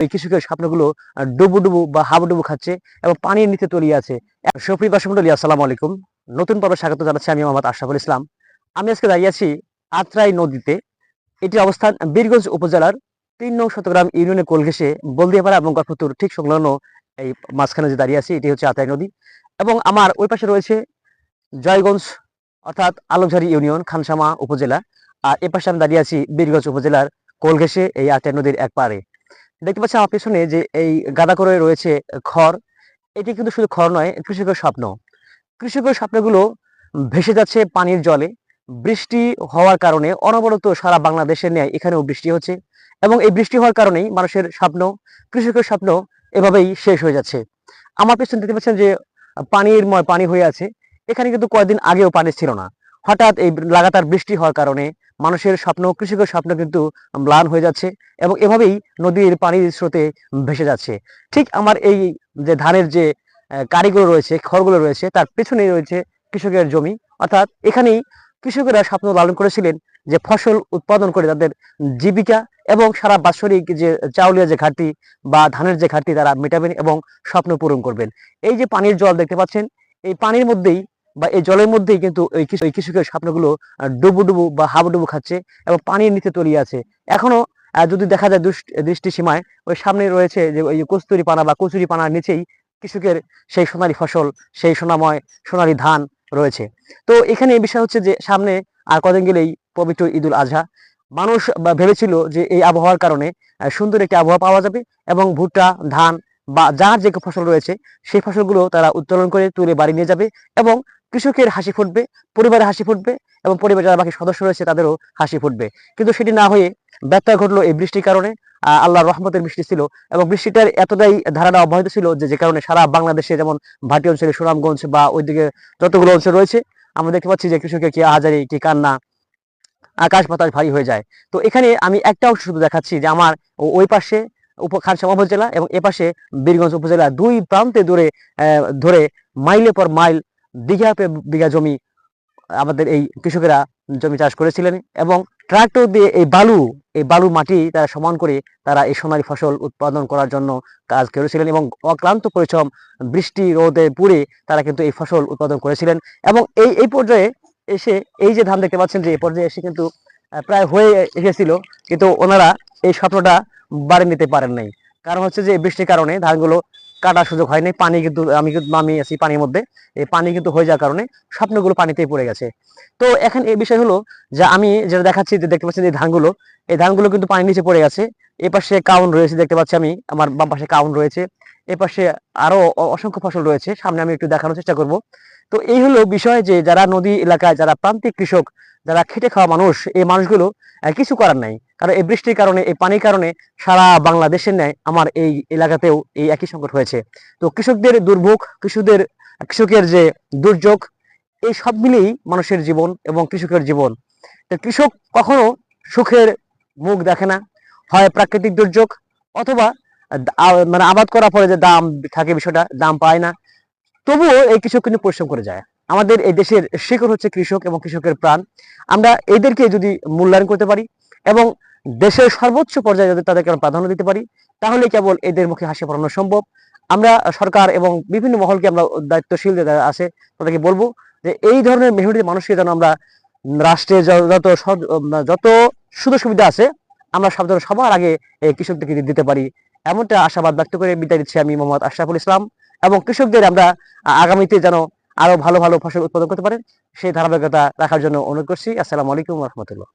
এই কৃষকের স্বপ্নগুলো ডুবু ডুবু বা হাবুডুবু খাচ্ছে এবং পানির নিচে তলিয়ে আছে। সুপ্রিয় দর্শক মণ্ডলী, আসসালামু আলাইকুম। নতুন পর্বে স্বাগত জানাচ্ছি আমি মোহাম্মদ আশরাফুল ইসলাম। আমি আজকে দাঁড়িয়ে আছি আত্রাই নদীতে। এটির অবস্থান বীরগঞ্জ উপজেলার ৩ নং শতগ্রাম ইউনিয়নের কোল ঘেঁষে বলদিয়াপাড়া এবং গড়ফতুর ঠিক সংলগ্ন এই মাঝখানে যে দাঁড়িয়ে আছি, এটি হচ্ছে আত্রাই নদী। এবং আমার ওই পাশে রয়েছে জয়গঞ্জ অর্থাৎ আলোকঝাড়ি ইউনিয়ন খানসামা উপজেলা। আর এ পাশে আমি দাঁড়িয়ে আছি বীরগঞ্জ উপজেলার কোল ঘেঁষে এই আত্রাই নদীর এক পাড়ে। দেখতে পাচ্ছি আমার পেছনে যে এই গাদা করে রয়েছে খড়। এটি কিন্তু শুধু খড় নয়, কৃষকের স্বপ্ন। কৃষকের স্বপ্নগুলো ভেসে যাচ্ছে পানির জলে। বৃষ্টি হওয়ার কারণে অনবরত সারা বাংলাদেশের ন্যায় এখানেও বৃষ্টি হচ্ছে এবং এই বৃষ্টি হওয়ার কারণেই মানুষের স্বপ্ন, কৃষকের স্বপ্ন এভাবেই শেষ হয়ে যাচ্ছে। আমার পেছনে দেখতে পাচ্ছেন যে পানিরময় পানি হয়ে আছে। এখানে কিন্তু কয়েকদিন আগেও পানি ছিল না। হঠাৎ এই লাগাতার বৃষ্টি হওয়ার কারণে মানুষের স্বপ্ন, কৃষকের স্বপ্ন কিন্তু ম্লান হয়ে যাচ্ছে এবং এভাবেই নদীর পানির স্রোতে ভেসে যাচ্ছে। ঠিক আমার এই যে ধানের যে কারিগুলো রয়েছে, খড়গুলো রয়েছে, তার পেছনেই রয়েছে কৃষকের জমি। অর্থাৎ এখানেই কৃষকেরা স্বপ্ন লালন করেছিলেন যে ফসল উৎপাদন করে তাদের জীবিকা এবং সারা বাৎসরিক যে চাউলের যে ঘাটতি বা ধানের যে ঘাটতি তারা মেটাবেন এবং স্বপ্ন পূরণ করবেন। এই যে পানির জল দেখতে পাচ্ছেন, এই পানির মধ্যেই বা এই জলের মধ্যেই কিন্তু ওই কৃষকের স্বপ্নগুলো ডুবু ডুবু বা হাবুডুবু খাচ্ছে এবং পানির নিচে তলিয়ে আছে। এখনো যদি দেখা যায় দৃষ্টি সীমায় ওই সামনে রয়েছে যে ওই কস্তুরি পানা বা কচুরি পানার নিচেই কৃষকের সেই সোনালী ফসল, সেই সোনাময় সোনালী ধান রয়েছে। তো এখানে এই বিষয় হচ্ছে যে সামনে আর কদিন গেলেই পবিত্র ঈদুল আজহা। মানুষ ভেবেছিল যে এই আবহাওয়ার কারণে সুন্দর একটি আবহাওয়া পাওয়া যাবে এবং ভুট্টা, ধান বা যার যে ফসল রয়েছে সেই ফসলগুলো তারা উত্তোলন করে তুলে বাড়ি নিয়ে যাবে এবং কৃষকের হাসি ফুটবে, পরিবারের হাসি ফুটবে এবং পরিবারের যারা বাকি সদস্য রয়েছে তাদেরও হাসি ফুটবে। কিন্তু সেটি না হয়ে ব্যত্যয় ঘটলো এই বৃষ্টির কারণে। আল্লাহর রহমতের বৃষ্টি ছিল এবং বৃষ্টিটার এতটাই ধারাটা অব্যাহত ছিল যে কারণে সারা বাংলাদেশে, যেমন ভাটি অঞ্চলে, সুনামগঞ্জ বা ওইদিকে যতগুলো অঞ্চল রয়েছে, আমরা দেখতে পাচ্ছি যে কৃষকের কি আহাজারি, কি কান্না, আকাশ বাতাস ভারী হয়ে যায়। তো এখানে আমি একটা অংশ শুধু দেখাচ্ছি যে আমার ওই পাশে খানসামা উপজেলা এবং এ পাশে বীরগঞ্জ উপজেলা, দুই প্রান্তে ধরে মাইলের পর মাইল, বিঘা পে বিঘা জমি আমাদের এই কৃষকেরা জমি চাষ করেছিলেন এবং ট্রাক্টর দিয়ে এই বালু মাটি তারা সমান করে তারা এই সোনালী ফসল উৎপাদন করার জন্য কাজ করেছিলেন এবং অক্লান্ত পরিশ্রম, বৃষ্টি রোদে পুড়ে তারা কিন্তু এই ফসল উৎপাদন করেছিলেন। এবং এই পর্যায়ে এসে এই যে ধান দেখতে পাচ্ছেন যে এই পর্যায়ে এসে কিন্তু প্রায় হয়ে এসেছিল, কিন্তু ওনারা এই স্বপ্নটা বাড়ি নিতে পারেন নাই। কারণ হচ্ছে যে বৃষ্টির কারণে ধানগুলো কাটার সুযোগ হয়নি। পানি কিন্তু আমি আছি পানির মধ্যে, এই পানি কিন্তু হয়ে যাওয়ার কারণে স্বপ্নগুলো পানিতেই পড়ে গেছে। তো এখন এই বিষয় হলো যে আমি যেটা দেখাচ্ছি, যে দেখতে পাচ্ছি এই ধানগুলো কিন্তু পানির নিচে পড়ে গেছে। এই পাশে কাউন রয়েছে, দেখতে পাচ্ছি আমি, আমার বাম পাশে কাউন রয়েছে, এ পাশে আরো অসংখ্য ফসল রয়েছে, সামনে আমি একটু দেখানোর চেষ্টা করব। তো এই হলো বিষয় যে যারা নদী এলাকায়, যারা প্রান্তিক কৃষক, যারা খেটে খাওয়া মানুষ, এই মানুষগুলো কিছু করার নাই। কারণ এই বৃষ্টির কারণে, এই পানির কারণে সারা বাংলাদেশের ন্যায় আমার এই এলাকাতেও এই একই সংকট হয়েছে। তো কৃষকদের দুর্ভোগ, কৃষকের যে দুর্যোগ, এই সব মিলেই মানুষের জীবন এবং কৃষকের জীবন। তো কৃষক কখনো সুখের মুখ দেখে না, হয় প্রাকৃতিক দুর্যোগ অথবা মানে আবাদ করার পরে যে দাম থাকে, বিষয়টা দাম পায় না, তবুও এই কৃষক কিন্তু পরিশ্রম করে যায়। আমাদের এই দেশের শিকড় হচ্ছে কৃষক এবং কৃষকের প্রাণ। আমরা এদেরকে যদি মূল্যায়ন করতে পারি এবং দেশের সর্বোচ্চ পর্যায়ে যদি তাদেরকে আমরা প্রাধান্য দিতে পারি, তাহলে কেবল এদের মুখে হাসি ফোটানো সম্ভব। আমরা সরকার এবং বিভিন্ন মহলকে, আমরা দায়িত্বশীল যারা আছে তাদেরকে বলবো যে এই ধরনের মেহনতি মানুষকে যেন আমরা রাষ্ট্রের যত সুযোগ সুবিধা আছে আমরা সবার আগে এই কৃষকদেরকে দিতে পারি, এমনটা আশাবাদ ব্যক্ত করে বিদায় দিচ্ছি আমি মোহাম্মদ আশরাফুল ইসলাম। এবং কৃষকদের আমরা আগামীতে যেন আরো ভালো ভালো ফসল উৎপাদন করতে পারেন সেই ধারাবাহিকতা রাখার জন্য অনুরোধ করছি। আসসালামু আলাইকুম রহমতুল্লাহ।